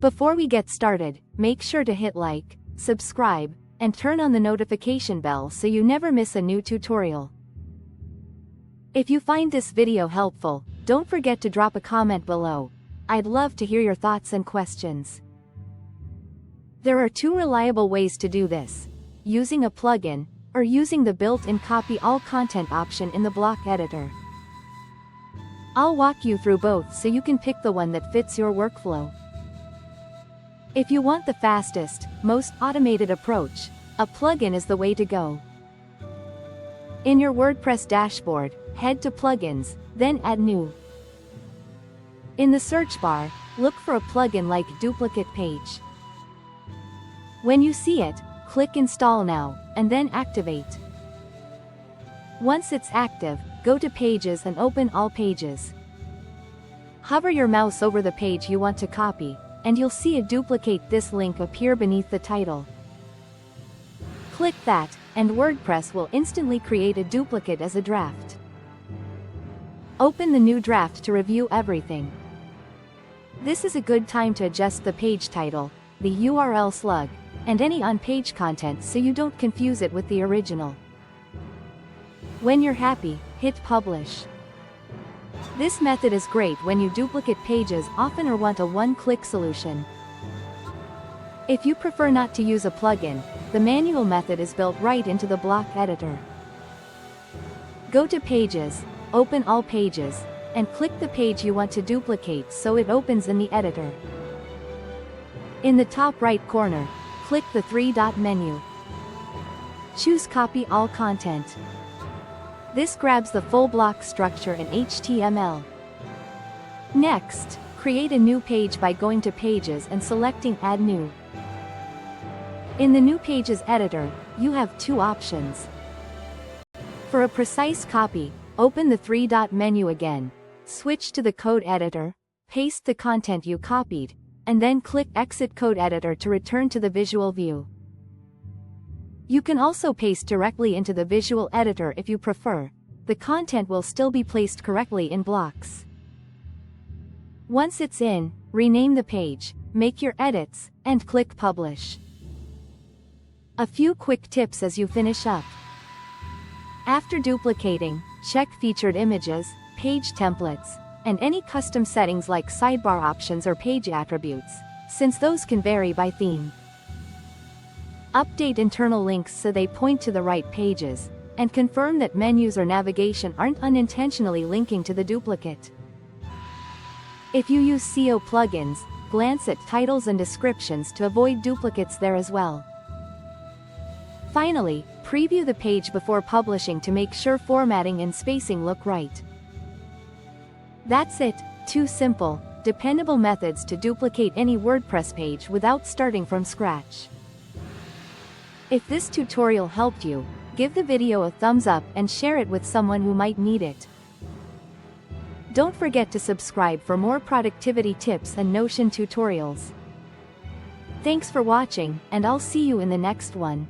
Before we get started, make sure to hit like, subscribe, and turn on the notification bell so you never miss a new tutorial. If you find this video helpful, don't forget to drop a comment below. I'd love to hear your thoughts and questions. There are two reliable ways to do this: using a plugin, or using the built-in copy all content option in the block editor. I'll walk you through both so you can pick the one that fits your workflow. If you want the fastest, most automated approach, a plugin is the way to go. In your WordPress dashboard, head to Plugins, then Add New. In the search bar, look for a plugin like Duplicate Page. When you see it, click Install Now, and then Activate. Once it's active, go to Pages and open All Pages. Hover your mouse over the page you want to copy, and you'll see a Duplicate This link appear beneath the title. Click that, and WordPress will instantly create a duplicate as a draft. Open the new draft to review everything. This is a good time to adjust the page title, the URL slug, and any on-page content so you don't confuse it with the original. When you're happy, hit Publish. This method is great when you duplicate pages often or want a one-click solution. If you prefer not to use a plugin, the manual method is built right into the block editor. Go to Pages, open All Pages, and click the page you want to duplicate so it opens in the editor. In the top right corner, click the three-dot menu. Choose Copy All Content. This grabs the full block structure in HTML. Next, create a new page by going to Pages and selecting Add New. In the New Pages editor, you have two options. For a precise copy, open the three-dot menu again, switch to the code editor, paste the content you copied, and then click Exit Code Editor to return to the visual view. You can also paste directly into the visual editor if you prefer. The content will still be placed correctly in blocks. Once it's in, rename the page, make your edits, and click Publish. A few quick tips as you finish up. After duplicating, check featured images, page templates, and any custom settings like sidebar options or page attributes, since those can vary by theme. Update internal links so they point to the right pages, and confirm that menus or navigation aren't unintentionally linking to the duplicate. If you use SEO plugins, glance at titles and descriptions to avoid duplicates there as well. Finally, preview the page before publishing to make sure formatting and spacing look right. That's it, two simple, dependable methods to duplicate any WordPress page without starting from scratch. If this tutorial helped you, give the video a thumbs up and share it with someone who might need it. Don't forget to subscribe for more productivity tips and Notion tutorials. Thanks for watching, and I'll see you in the next one.